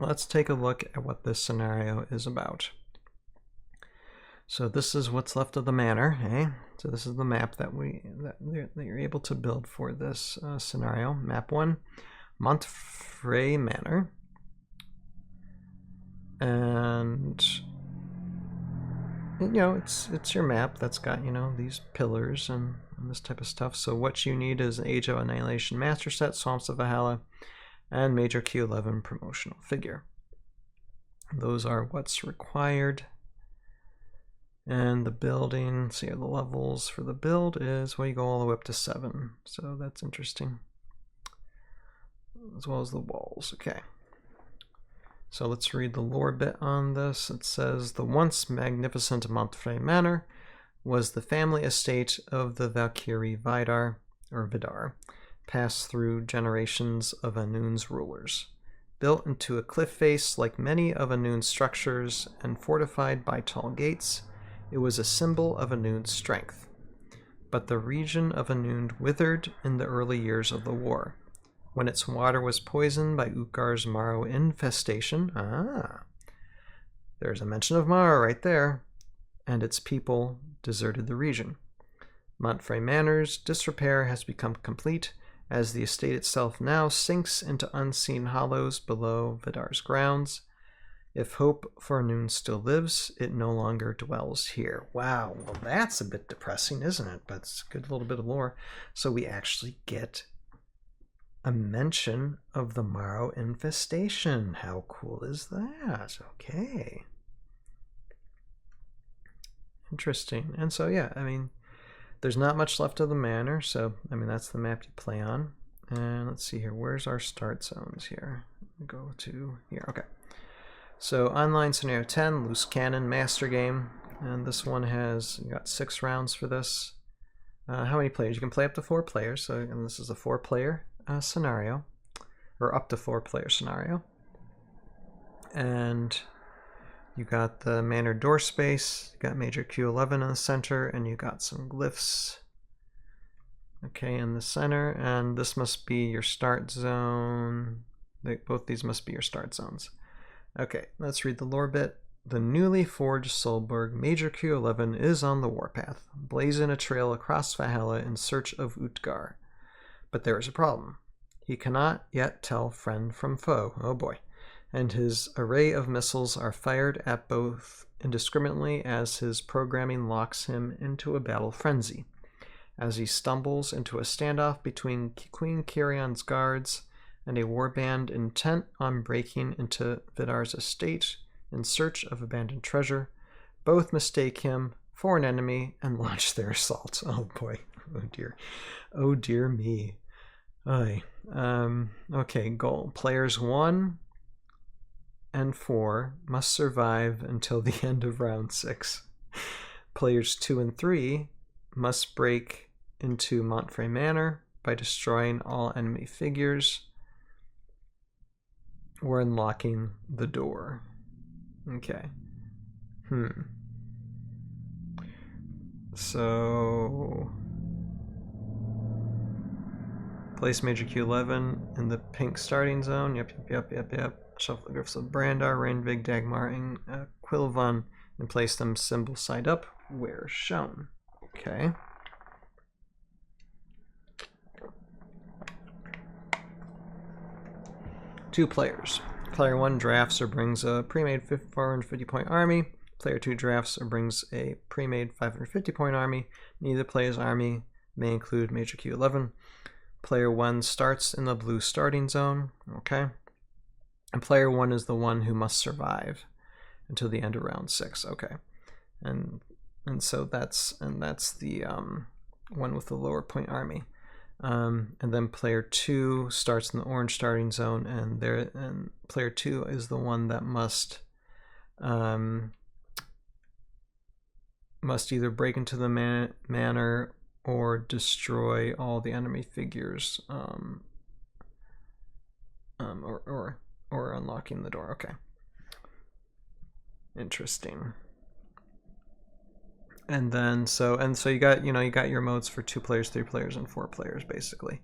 let's take a look at what this scenario is about. So this is what's left of the manor, eh? So this is the map that you're able to build for this scenario. Map 1, Montfre Manor. And you know, it's your map that's got, you know, these pillars and this type of stuff. So what you need is an Age of Annihilation Master Set, Swamps of Valhalla, and Major Q11 promotional figure. Those are what's required. And the building, so yeah, the levels for the build is, well, you go all the way up to 7. So that's interesting. As well as the walls, okay. So let's read the lore bit on this. It says, the once magnificent Montfre Manor was the family estate of the Valkyrie Vidar, or Vidar, passed through generations of Annun's rulers. Built into a cliff face like many of Annun's structures and fortified by tall gates, it was a symbol of Annun's strength. But the region of Annun withered in the early years of the war, when its water was poisoned by Utgar's Marrow infestation. There's a mention of Marrow right there. And its people deserted the region. Montfre Manor's disrepair has become complete, as the estate itself now sinks into unseen hollows below Vidar's grounds. If hope for Annun still lives, it no longer dwells here. Wow, well that's a bit depressing, isn't it? But it's a good little bit of lore. So we actually get a mention of the Marrow infestation. How cool is that? Okay. Interesting. And so, yeah, I mean, there's not much left of the manor. So, I mean, that's the map you play on. And let's see here. Where's our start zones here? Go to here. Okay. So, online scenario 10, loose cannon, master game. And this one has, you got 6 rounds for this. How many players? You can play up to 4 players. So, and this is a 4-player scenario, or up to 4-player scenario. And you got the manor door space, you got Major Q11 in the center, and you got some glyphs, okay, in the center. And this must be your start zone. Both these must be your start zones. Okay, let's read the lore bit. The newly forged Solberg Major Q11 is on the warpath, blazing a trail across Valhalla in search of Utgar. But there is a problem. He cannot yet tell friend from foe. Oh boy. And his array of missiles are fired at both indiscriminately as his programming locks him into a battle frenzy. As he stumbles into a standoff between Queen Kirion's guards and a warband intent on breaking into Vidar's estate in search of abandoned treasure, both mistake him for an enemy and launch their assault. Oh boy. Oh dear. Oh dear me. Aye. Okay, goal. Players 1 and 4 must survive until the end of round 6. Players 2 and 3 must break into Montfre Manor by destroying all enemy figures or unlocking the door. Okay. So place Major Q11 in the pink starting zone. Yep. Shuffle the glyphs of Brandar, Rainvig, Dagmar, and Quilvan, and place them symbol side up where shown. Okay. Two players. Player 1 drafts or brings a pre-made 450-point army. Player 2 drafts or brings a pre-made 550-point army. Neither player's army may include Major Q11. Player 1 starts in the blue starting zone. Okay. And player 1 is the one who must survive until the end of round 6. Okay. And so that's the one with the lower point army. And then player 2 starts in the orange starting zone, and player 2 is the one that must either break into the manor or destroy all the enemy figures, or unlocking the door. Okay. Interesting. And then so you got your modes for 2 players, 3 players, and 4 players basically,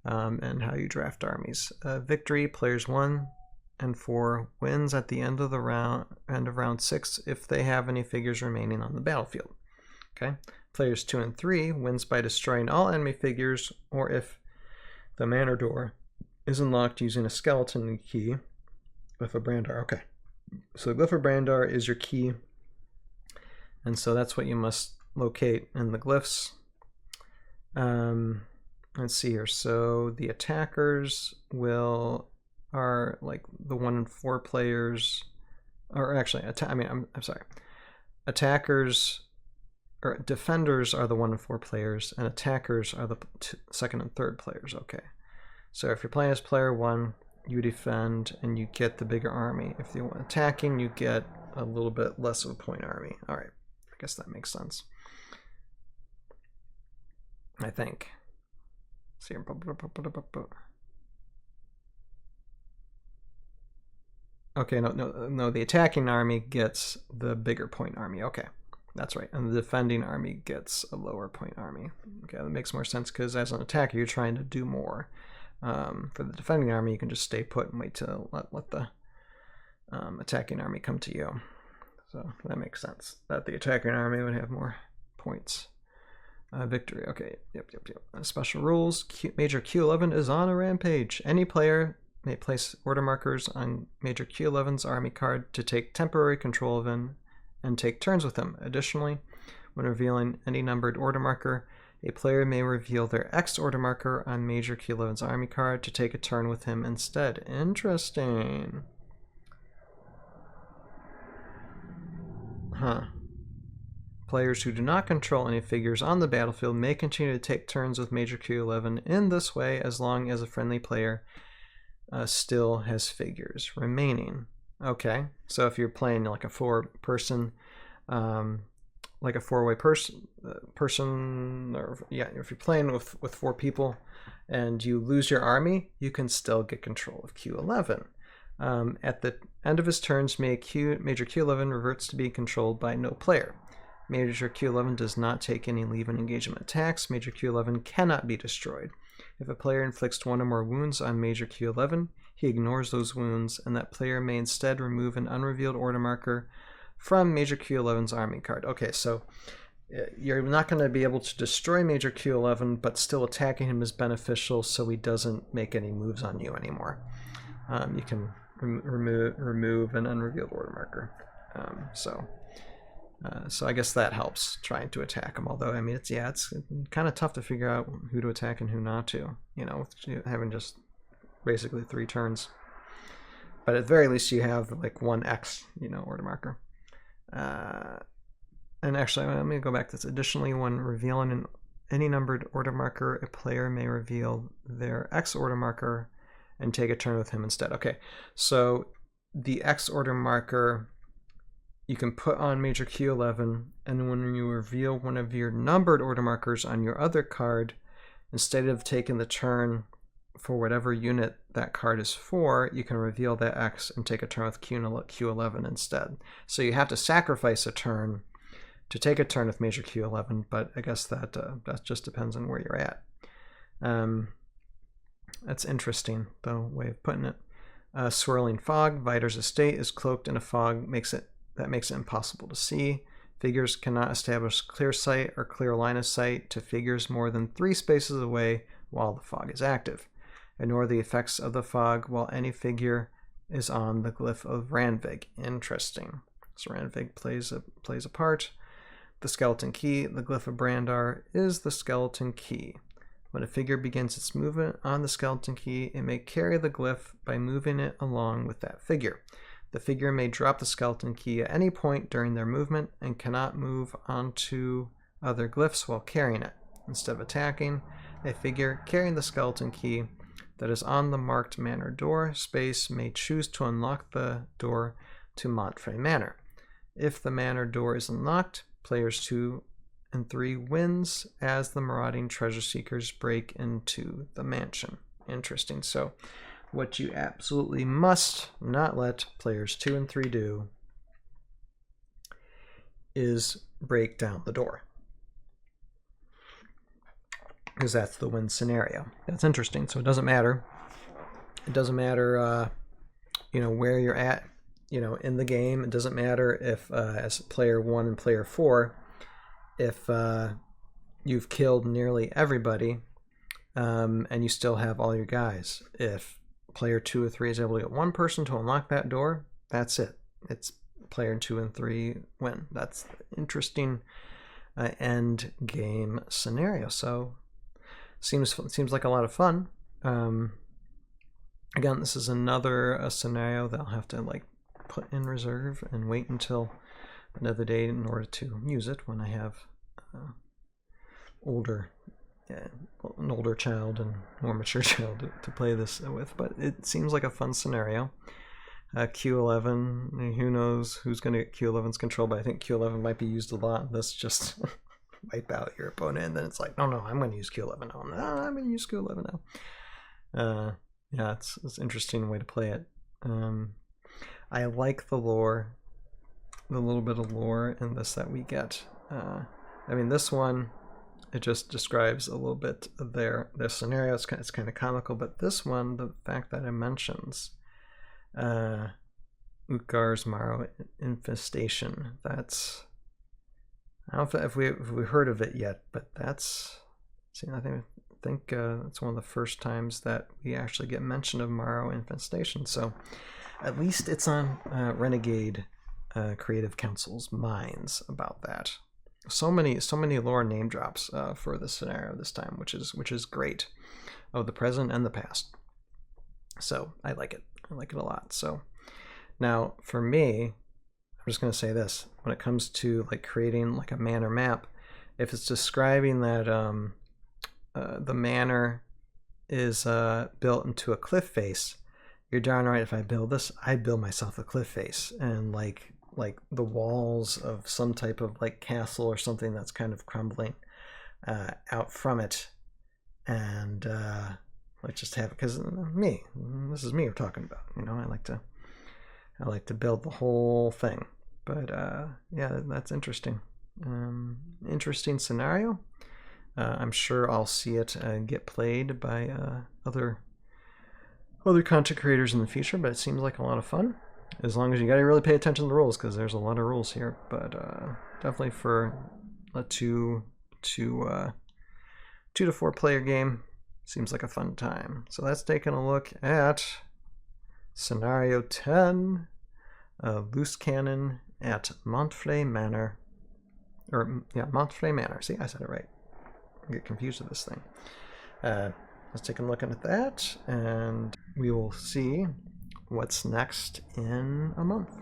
and how you draft armies. Victory, players 1 and 4 wins at the end of round 6 if they have any figures remaining on the battlefield. Okay, players 2 and 3 wins by destroying all enemy figures, or if the manor door is unlocked using a skeleton key. Glyph of Brandar. Okay, so Glyph of Brandar is your key, and so that's what you must locate in the glyphs. Let's see here. So the attackers are like the 1 and 4 players, or actually, I'm sorry. Attackers or defenders are the 1 and 4 players, and attackers are the 2nd and 3rd players. Okay. So if you're playing as player 1, you defend and you get the bigger army. If you're attacking, you get a little bit less of a point army. All right. I guess that makes sense. I think. See here. Okay, no. The attacking army gets the bigger point army. Okay, that's right. And the defending army gets a lower point army. Okay, that makes more sense because as an attacker, you're trying to do more. For the defending army, you can just stay put and wait to let the attacking army come to you. So that makes sense. That the attacking army would have more points. Victory. Okay. Yep. Special rules. Major Q11 is on a rampage. Any player may place order markers on Major Q11's army card to take temporary control of him and take turns with him. Additionally, when revealing any numbered order marker, a player may reveal their X order marker on Major Q11's army card to take a turn with him instead. Interesting. Huh. Players who do not control any figures on the battlefield may continue to take turns with Major Q11 in this way as long as a friendly player still has figures remaining. Okay, so if you're playing like a 4-person, like a 4-way person, or yeah, if you're playing with 4 people and you lose your army, you can still get control of Q11. At the end of his turns, Major Q11 reverts to being controlled by no player. Major Q11 does not take any leave and engagement attacks. Major Q11 cannot be destroyed. If a player inflicts 1 or more wounds on Major Q11, he ignores those wounds, and that player may instead remove an unrevealed order marker from Major Q11's army card. Okay, so you're not going to be able to destroy Major Q11, but still attacking him is beneficial so he doesn't make any moves on you anymore. You can remove an unrevealed order marker. So I guess that helps trying to attack him. Although, I mean, it's kind of tough to figure out who to attack and who not to, with having just basically 3 turns. But at the very least, you have like 1 X, order marker. And actually, let me go back to this. Additionally, when revealing any numbered order marker, a player may reveal their X order marker and take a turn with him instead. Okay, so the X order marker you can put on Major Q11, and when you reveal one of your numbered order markers on your other card, instead of taking the turn for whatever unit that card is for, you can reveal that X and take a turn with Q11 instead. So you have to sacrifice a turn to take a turn with Major Q11, but I guess that just depends on where you're at. That's interesting, though, way of putting it. Swirling fog. Vider's estate is cloaked in a fog, that makes it impossible to see. Figures cannot establish clear sight or clear line of sight to figures more than 3 spaces away while the fog is active. Ignore the effects of the fog while any figure is on the glyph of Randvig. Interesting. So Randvig plays a part. The skeleton key. The glyph of Brandar is the skeleton key. When a figure begins its movement on the skeleton key, it may carry the glyph by moving it along with that figure. The figure may drop the skeleton key at any point during their movement and cannot move onto other glyphs while carrying it. Instead of attacking, a figure carrying the skeleton key that is on the marked Manor door space may choose to unlock the door to Montfre Manor. If the Manor door is unlocked, players 2 and 3 wins as the marauding treasure seekers break into the mansion. Interesting. So what you absolutely must not let players 2 and 3 do is break down the door, because that's the win scenario. That's interesting. So it doesn't matter where you're at, in the game. It doesn't matter if as player 1 and player 4, if you've killed nearly everybody, and you still have all your guys. If player 2 or 3 is able to get one person to unlock that door, that's it. It's player 2 and 3 win. That's interesting end game scenario. So seems like a lot of fun. Again, this is another scenario that I'll have to like put in reserve and wait until another day in order to use it when I have an older child and more mature child to play this with. But it seems like a fun scenario. Q11, who knows who's going to get Q11's control, but I think Q11 might be used a lot. This just wipe out your opponent, and then it's like, no, I'm going to use Q11 now. No, I'm going to use Q11 now. Yeah, it's an interesting way to play it. I like the lore, the little bit of lore in this that we get. I mean, this one, it just describes a little bit of their scenario. It's kind of comical, but this one, the fact that it mentions Utgar's Morrow infestation, that's, I don't know if we heard of it yet, but that's, see, I think it's one of the first times that we actually get mention of Morrow infestation. So at least it's on Renegade Creative Council's minds about that. So many lore name drops for this scenario this time, which is great, of the present and the past. So I like it. I like it a lot. So now for me, I'm just going to say this: when it comes to like creating like a manor map, if it's describing that the manor is built into a cliff face, you're darn right. If I build this, I build myself a cliff face, and like the walls of some type of like castle or something that's kind of crumbling out from it, and let's just have it, because this is me we're talking about. I like to build the whole thing. But yeah, that's interesting. Interesting scenario. I'm sure I'll see it get played by other content creators in the future, but it seems like a lot of fun. As long as you gotta really pay attention to the rules, because there's a lot of rules here. But definitely for a 2 to 4 player game, seems like a fun time. So that's taking a look at Scenario 10, Loose Cannon at Montfre Manor. Montfre Manor. See, I said it right. I get confused with this thing. Let's take a look at that, and we will see what's next in a month.